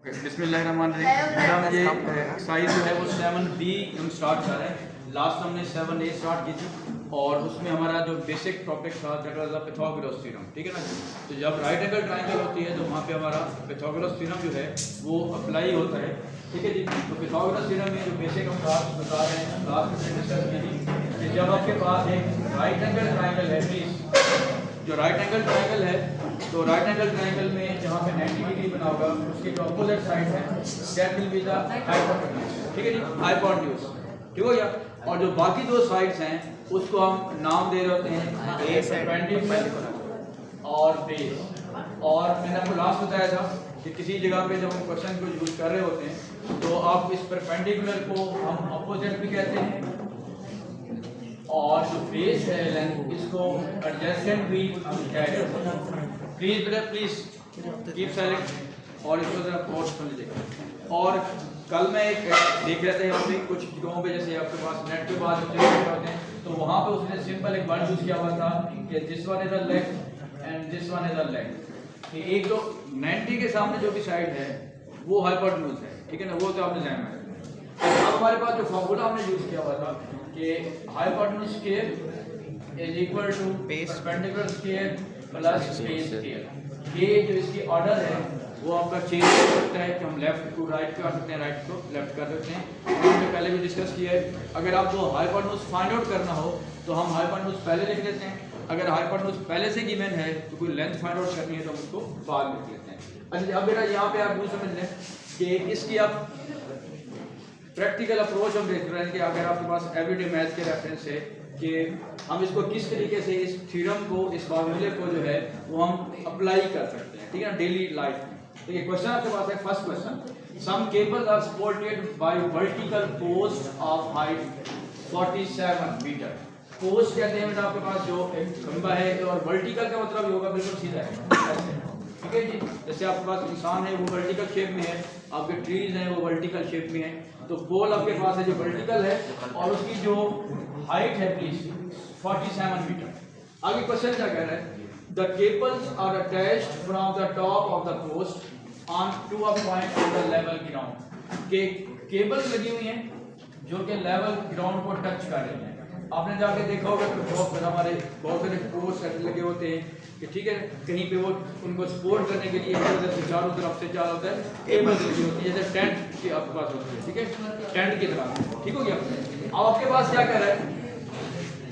बिस्मिल्लाहिर्रहमानिर्रहीम। ये एक्सरसाइज जो है वो 7B हम स्टार्ट कर रहे हैं। लास्ट हमने 7A स्टार्ट की थी और उसमें हमारा जो बेसिक टॉपिक था that was the Pythagoras theorem, ठीक है ना। तो जब राइट एंगल ट्रायंगल होती है तो वहाँ पे हमारा पाइथागोरस थ्योरम जो है वो अप्लाई होता है, ठीक है जी। तो पाइथागोरस थ्योरम में जो बेसिक हम बात बता रहे हैं लास्ट में डिस्कस की थी कि जब आपके पास एक राइट एंगल ट्रायंगल है, प्लीज जो राइट एंगल ट्रायंगल है तो राइट एंगल ट्रायंगल में जहाँ पे 90 डिग्री बना होगा उसके जो अपोजिट साइड है that will be the hypotenuse, ठीक है जी, हाइपोटेन्यूज, ठीक हो गया। और जो बाकी दो साइड्स हैं उसको हम नाम दे रहे होते हैं ए परपेंडिकुलर और बेस। और मैंने आपको लास्ट बताया था कि किसी जगह पे जब हम क्वेश्चन को यूज कर रहे होते हैं तो आप इस परपेंडिकुलर को हम अपोजिट भी कहते हैं और जो बेस है लेंथ इसको एडजेसेंट भी हम कहते हैं। प्लीज बेटा प्लीज कीप साइलेंट और इसको जरा पॉज कर लीजिएगा। और कल मैं एक देख रहे थे यहाँ पे कुछ जगहों पे जैसे आपके पास नेट के बाद होते हैं तो वहाँ पे उसने सिंपल एक वर्ड यूज किया हुआ था कि this one is the leg and this one is the leg, कि एक तो 90 के सामने जो भी साइड है वो हाइपोटेन्यूज है, ठीक है ना, वो तो आपने ध्यान में रखना है। अब हमारे पास जो फॉर्मूला हमने यूज किया हुआ था कि hypotenuse square is equal to perpendicular square plus base square. ये जो इसकी ऑर्डर है वो आपका चेंज हो सकता है कि हम लेफ्ट टू राइट कर सकते हैं, राइट को लेफ्ट कर सकते हैं। हमने पहले भी डिस्कस किया है अगर आपको हाइपोटेन्यूज फाइंड आउट करना हो तो हम हाइपोटेन्यूज पहले लिख लेते हैं, अगर हाइपोटेन्यूज पहले से गिवन है तो कोई लेंथ फाइंड आउट करनी है तो हम उसको बाद में लिख लेते हैं। अच्छा अब बेटा यहाँ पे आप यूँ समझ लें कि इसकी आप प्रैक्टिकल अप्रोच हम देख रहे हैं कि अगर आपके पास एवरीडे मैथ के रेफरेंस है कि हम इसको किस तरीके से इस थ्योरम को इस फार्मूले को जो है वो हम अप्लाई कर सकते हैं, ठीक है ना, डेली लाइफ में। तो ये क्वेश्चन आपके पास है, first question, some cables are supported by vertical post of height 47 metre. Post कहते हैं बेटा आपके पास जो एक खंभा है और वर्टिकल का मतलब होगा बिल्कुल सीधा है, ठीक है जी। जैसे आपके पास इंसान है वो वर्टिकल शेप में है, आपके ट्रीज हैं वो वर्टिकल शेप में है, तो पोल आपके पास है जो वर्टिकल है और उसकी जो हाइट है प्लीज 47 मीटर। आगे क्वेश्चन क्या कह रहा है, the cables are attached from the top of the post on to a point on the level ground. के केबल्स लगी हुई हैं जो कि लेवल ग्राउंड को टच कर रही हैं। आपने जाके देखा होगा कि बहुत सारे पोस्ट लगे होते हैं कि ठीक है कहीं पे वो उनको सपोर्ट करने के लिए इधर से चारों तरफ से क्या होता है केबल लगी होती है, जैसे टेंट के आपके पास होती है, ठीक है, टेंट की तरह, ठीक हो गया। अब आपके पास क्या कर रहा है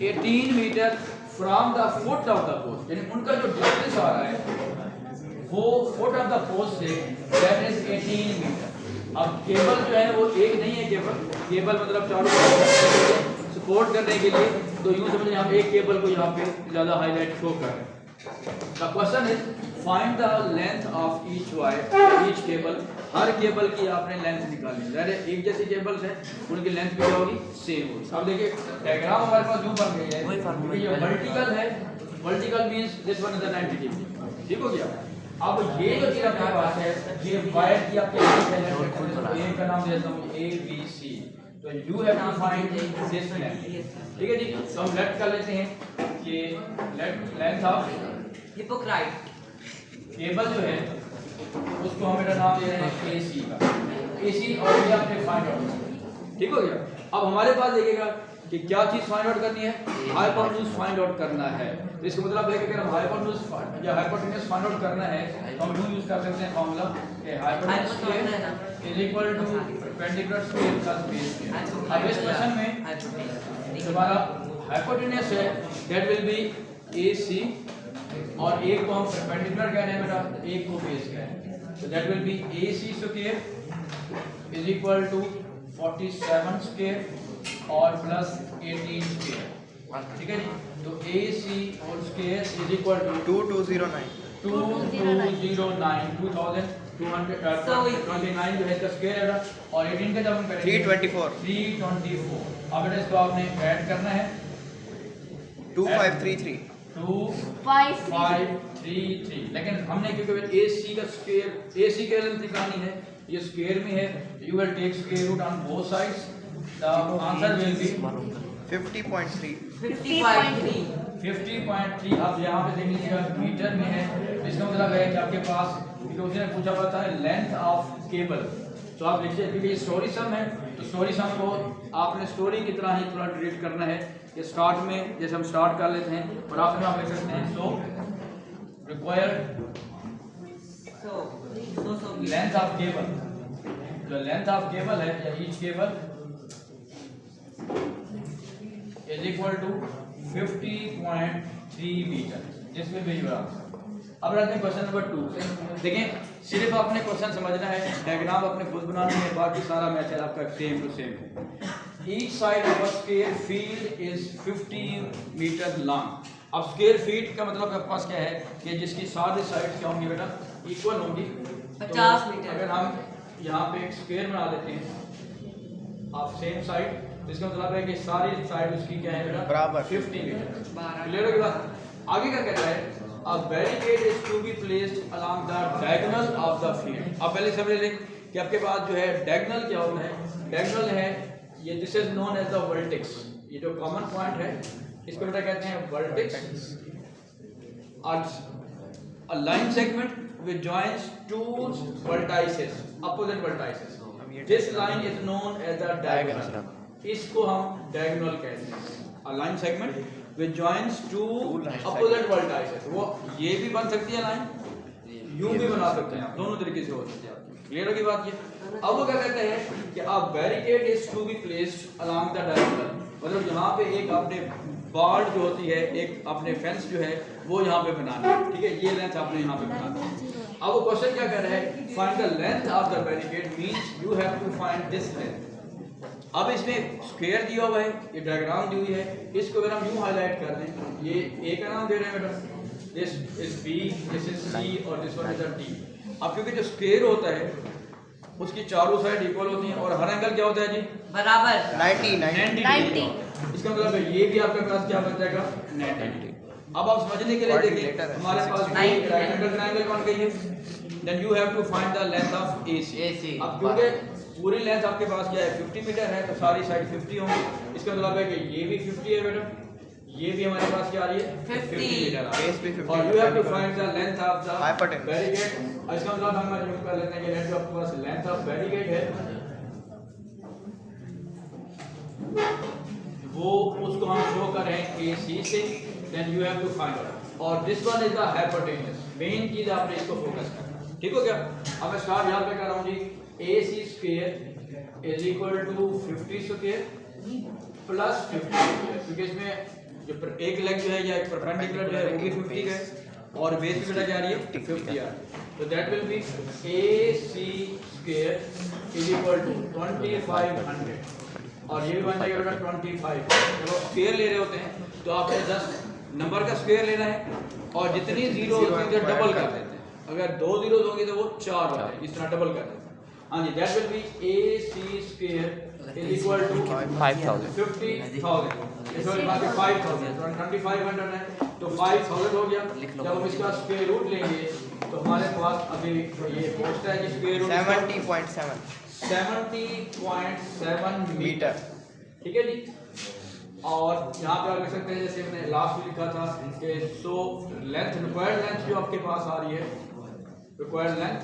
18 metre from the foot of the post, यानी उनका जो डिस्टेंस आ रहा है वो फुट ऑफ द पोस्ट से दैट इज 18 मीटर। अब केबल जो है वो एक नहीं है, केबल मतलब चारों सपोर्ट करने के लिए, तो यूं समझिए हम एक केबल को यहाँ पे ज्यादा हाईलाइट शो कर रहे हैं। The question is find the length of each wire, each cable। Her cable की आपने लेंथ निकालनी है, एक जैसी केबल्स है उनकी लेंथ क्या होगी, सेम होगी। अब देखिए डायग्राम हमारे पास यूं बन गई है, ये वर्टिकल है, vertical means this one is the 90 degree, ठीक हो गया। अब ये जो चीज अपने पास है ये वायर की आपके ए का नाम देता हूं ए बी सी, तो you have to find this length, ठीक है जी। तो हम लेट कर लेते हैं कि लेंथ ऑफ हिपोक्राइट केबल जो है उसको हम मेरा नाम दे रहे हैं AC का, AC और ये आपने फाइंड आउट, ठीक हो गया। अब हमारे पास देखिएगा कि क्या चीज फाइंड आउट करनी है, हाइपोटेन्यूज फाइंड आउट करना है। तो इसका मतलब है कि अगर हम हाइपोटेन्यूज या हाइपोटेन्यूज फाइंड आउट करना है तो हम यूज कर सकते हैं फार्मूला कि hypotenuse square is equal to perpendicular square plus base square. अब इस क्वेश्चन में हमारा हाइपोटेन्यूज है दैट विल बी AC और एक को हम परपेंडिकुलर कह रहे हैं बेटा, एक को बेस कह रहे हैं, तो that will be AC square is equal to 47 square और प्लस 18 स्क्वायर, ठीक है जी। तो AC whole square is equal to 2209 2229 जो है इसका स्क्वायर है और 18 का जब हम करेंगे 324। अब बेटा इसको आपने ऐड करना है 2533 2533, लेकिन हमने क्योंकि AC का स्क्वायर AC की लेंथ निकालनी है, ये स्क्वायर में है, you will take square root on both sides, the answer will be 50.3 50.3 50.3। अब यहाँ पे देख लीजिएगा मीटर में है, इसका मतलब मतलब है कि आपके पास, क्योंकि उसने पूछा हुआ था लेंथ ऑफ केबल, तो आप लिखिए, क्योंकि स्टोरी सम है तो स्टोरी सम को आपने स्टोरी की तरह ही थोड़ा ट्रीट करना है कि स्टार्ट में जैसे हम स्टार्ट कर लेते हैं और आप लिख सकते हैं so required length of cable, जो लेंथ ऑफ केबल है या each cable is equal to 50.3 metre, जिसमें भी बराबर। अब रहते हैं क्वेश्चन नंबर 2। देखें, सिर्फ आपने क्वेश्चन समझना है, डायग्राम अपने खुद बनाने है, बाकी सारा मैथड आपका सेम टू सेम है। Each side of a square field is 50 metre long. अब स्क्वायर फीट का मतलब आपके पास क्या है कि जिसकी सारी साइड क्या होंगी बेटा, इक्वल होंगी। 50 मीटर। अगर हम यहाँ पे एक स्क्वायर बना देते हैं आप सेम साइड, तो इसका मतलब है कि सारी साइड उसकी क्या है बेटा, बराबर 50 मीटर। क्लियर होगी बात? आगे क्या कहता है, a barricade is to be placed along the diagonal of the field। अब पहले समझ लें कि आपके पास जो है डायगोनल क्या होता है, डायगोनल है ये, this is known as the vertex, ये जो कॉमन पॉइंट है इसको बेटा कहते हैं वर्टेक्स। और a line segment which joins two vertices, opposite vertices, this line is known as the diagonal, इसको हम डायगोनल कहते हैं। a line segment which joins two opposite vertices, वो ये भी बन सकती है लाइन, यूं भी बना सकते हैं आप, दोनों तरीके से हो सकती है आपकी। क्लियर होगी बात ये? अब वो क्या कहते हैं कि a barricade is to be placed along the diagonal, मतलब यहाँ पे एक आपने बाड़ जो होती है, एक आपने फेंस जो है वो यहाँ पे बनाना है, ठीक है, ये लेंथ आपने यहाँ पे बनाना है। अब वो क्वेश्चन क्या कर रहा है, find the length of the barricade means you have to find this length. अब इसमें स्क्वायर दिया हुआ है, ये डायग्राम दी हुई है, इसको अगर हम यूं हाईलाइट कर दें, ये ए का नाम दे रहे हैं बेटा, this is B, this is C और दिस वन इज डी। अब क्योंकि जो स्क्वायर होता है उसकी चारों साइड इक्वल होती हैं और हर एंगल क्या होता है जी, बराबर 90। इसका मतलब है ये भी आपके पास क्या बन जाएगा, 90। अब आप समझने के लिए देखिए, हमारे पास राइट एंगल ट्रायंगल बन गई है, then you have to find the length of AC। अब क्योंकि पूरी लेंथ आपके पास क्या है 50 मीटर है, तो सारी साइड 50 होंगी, इसका मतलब है कि ये भी 50 है बेटा, ये भी हमारे पास क्या आ रही है 50 मीटर Base भी 50 और you have to find the length of the Hypotenuse। Barricade. इसका मतलब हम यूं कर लेते हैं कि लेंथ आपके पास लेंथ ऑफ बैरिकेड है, वो उसको हम शो कर रहे हैं AC से, then you have to find out, और this one is the hypotenuse. Main चीज आपने इसको फोकस करना है, ठीक हो गया? अब मैं स्टार्ट यहां पे कर रहा हूं जी, AC square is equal to 50 square plus 50 square, क्योंकि इसमें जो एक लेग जो है या एक परपेंडिकुलर जो है वो भी 50 है और बेस भी बेटा जा रही है 50 आ, तो that will be AC square is equal to 2500 और ये भी बन जाएगा बेटा 25। जब आप स्क्वायर ले रहे होते हैं तो आपने 10 नंबर का स्क्वायर लेना है और जितनी जीरो होती है डबल कर देते हैं, अगर 2 जीरो होंगे तो वो 4 होता है, इस तरह डबल कर देते हैं। हाँ जी, that will be AC square is equal to 5000। 50,000, इसमें बात है 5000, तो 2500 है तो 5000 हो गया। जब हम इसका स्क्वायर रूट लेंगे तो हमारे पास अभी ये पहुंचता है कि स्क्वायर रूट 70.7 मीटर, ठीक है जी। और यहाँ पे आप देख सकते हैं जैसे मैंने लास्ट में लिखा था कि सो लेंथ, रिक्वायर्ड लेंथ जो आपके पास आ रही है, required length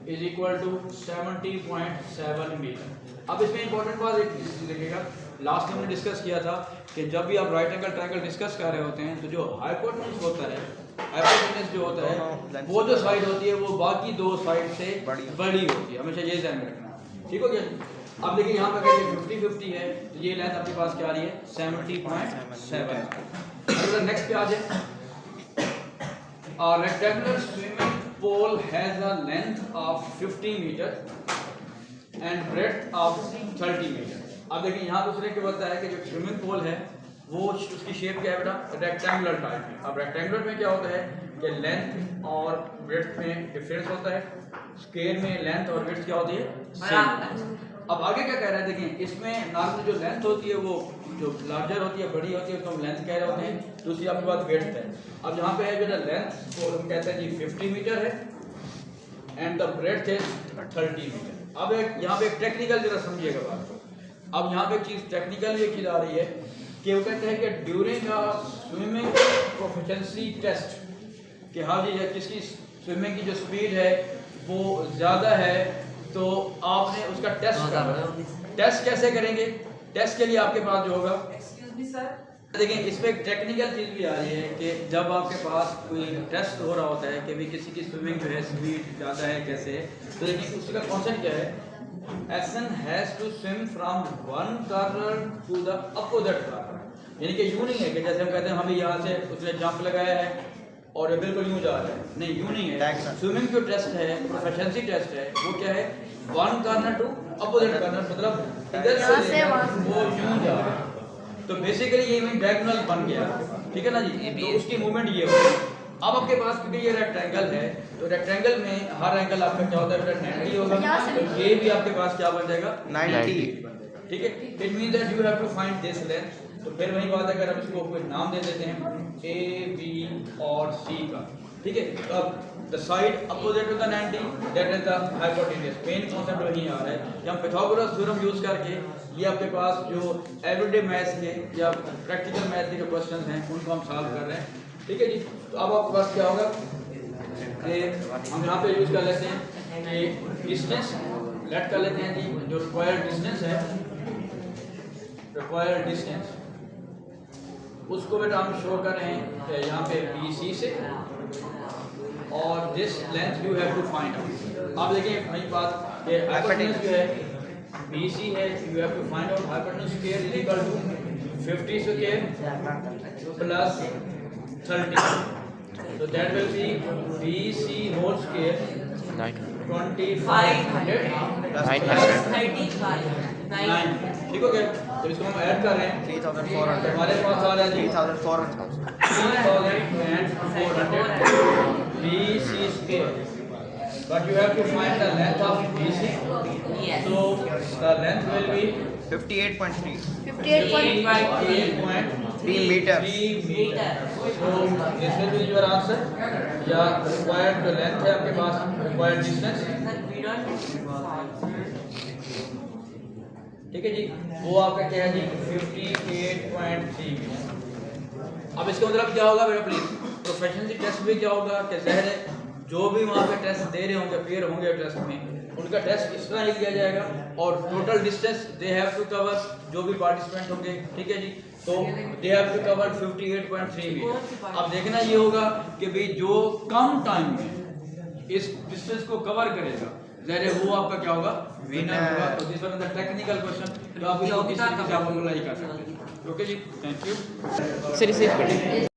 is equal to 70.7 metre. अब इसमें इंपॉर्टेंट बात एक चीज देखिएगा, लास्ट में हमने डिस्कस किया था कि जब भी आप राइट एंगल ट्रायंगल डिस्कस कर रहे होते हैं तो जो हाइपोटेन्यूज होता है, हाइपोटेन्यूज जो होता है वो जो साइड होती है वो बाकी दो साइड से बड़ी होती है, हमेशा ये ध्यान में रखना, ठीक हो गया? अब देखिए यहाँ पर अगर 50-50 है तो ये लेंथ आपके पास क्या आ रही है 70.7। अगर नेक्स्ट पे आ जाए, rectangular swimming pool has a length of 50 meter and breadth of 30 meter। अब देखिए यहाँ दूसरे के बताया है कि जो स्विमिंग पूल है वो उसकी शेप क्या है बेटा, रेक्टेंगुलर टाइप है। अब रेक्टेंगुलर में क्या होता है कि लेंथ और ब्रेड्थ में डिफरेंस होता है, स्क्वायर में लेंथ और ब्रेड्थ क्या होती है सेम। अब आगे क्या कह रहा है, देखिए इसमें नॉर्मल जो लेंथ होती है वो जो लार्जर होती है, बड़ी होती है, उसको हम लेंथ कह रहे होते हैं, दूसरी आपके पास ब्रेड्थ है। अब यहाँ पे है जो लेंथ वो हम कहते हैं जी 50 मीटर है एंड द ब्रेड्थ है 30 मीटर। अब एक यहाँ पे एक टेक्निकल जरा समझिएगा बात को। अब यहाँ पे एक चीज़ टेक्निकल ये चीज़ आ रही है कि वो कहते हैं कि during a swimming proficiency test कि हाँ जी किसकी स्विमिंग की जो स्पीड है वो ज़्यादा है, तो आपने उसका टेस्ट करना। टेस्ट कैसे करेंगे? टेस्ट के लिए आपके पास जो होगा, एक्सक्यूज मी सर, देखिए इसमें एक टेक्निकल चीज़ भी आ रही है कि जब आपके पास कोई टेस्ट हो रहा होता है कि भाई किसी की स्विमिंग जो है स्पीड ज़्यादा है कैसे है, तो देखिए उसका कॉन्सेप्ट क्या है, एसन has to swim from one corner to the opposite corner. यानी कि यूँ नहीं है कि जैसे हम कहते हैं हमें यहाँ से उसने जंप लगाया है और ये बिल्कुल यूँ जा रहा है, नहीं यूँ नहीं है। स्विमिंग जो टेस्ट है, प्रोफिशिएंसी टेस्ट है, वो क्या है, one corner to opposite corner, मतलब इधर यहाँ से से वहाँ वो यूँ जा रहा है। तो बेसिकली ये में डायगोनल बन गया, ठीक है ना जी, तो उसकी मूवमेंट ये होगी। अब आपके पास क्योंकि ये रेक्टेंगल है, तो रेक्टेंगल में हर एंगल आपका क्या होता है, 90 होगा, तो ये भी आपके पास क्या बन जाएगा, 90। ठीक है। It mean that you have to find this length. तो फिर वही बात है, अगर हम इसको कोई नाम दे देते हैं ए बी और सी का, ठीक है। तो अब the side opposite to the 90 that is the hypotenuse. Main concept वही आ रहा है कि हम पाइथागोरस थ्योरम यूज करके ये आपके पास जो एवरीडे मैथ्स के या प्रैक्टिकल मैथ्स के जो क्वेश्चन हैं उनको हम सॉल्व कर रहे हैं, ठीक है जी। तो अब आपके पास क्या होगा कि हम यहाँ पे यूज कर लेते हैं कि डिस्टेंस लेट कर लेते हैं जी, जो रिक्वायर्ड डिस्टेंस है, रिक्वायर्ड डिस्टेंस उसको बेटा हम शो कर रहे हैं यहाँ पे BC से, और this length you have to find out. आप देखिए वही बात कि हाइपोटेन्यूज जो है BC है, you have to find out hypotenuse square is equal to 50 square plus 30, so that will be BC whole square 2500 9, ठीक हो गया। जब इसको हम ऐड कर रहे हैं 3400, हमारे पास आ रहा है जी 3400। 3400 BC square, but you have to find the length of BC. Yes. So the length will be 58.3 3 meters. So this will be your answer. या required जो length है आपके पास, required distance, sir we don't, ठीक है जी, वो आपका क्या है जी 58.3 मीटर। अब इसका मतलब क्या होगा बेटा, प्लीज प्रोफेशनल टेस्ट में क्या होगा कि ज़ाहिर है जो भी वहाँ पे टेस्ट दे रहे होंगे, पेयर होंगे टेस्ट में, उनका टेस्ट इस तरह ही लिया जाएगा और total distance they have to cover, जो भी पार्टिसिपेंट होंगे, ठीक है जी, तो they have to cover 58.3 metre. अब देखना ये होगा कि भाई जो कम टाइम में इस डिस्टेंस को कवर करेगा, ज़ाहिर है वो आपका क्या होगा, विनर होगा। तो this one is the technical question, तो आप इसको किसी तरीके से आप अप्लाई कर सकते हैं। ओके जी, थैंक यू। सर रिसीव कर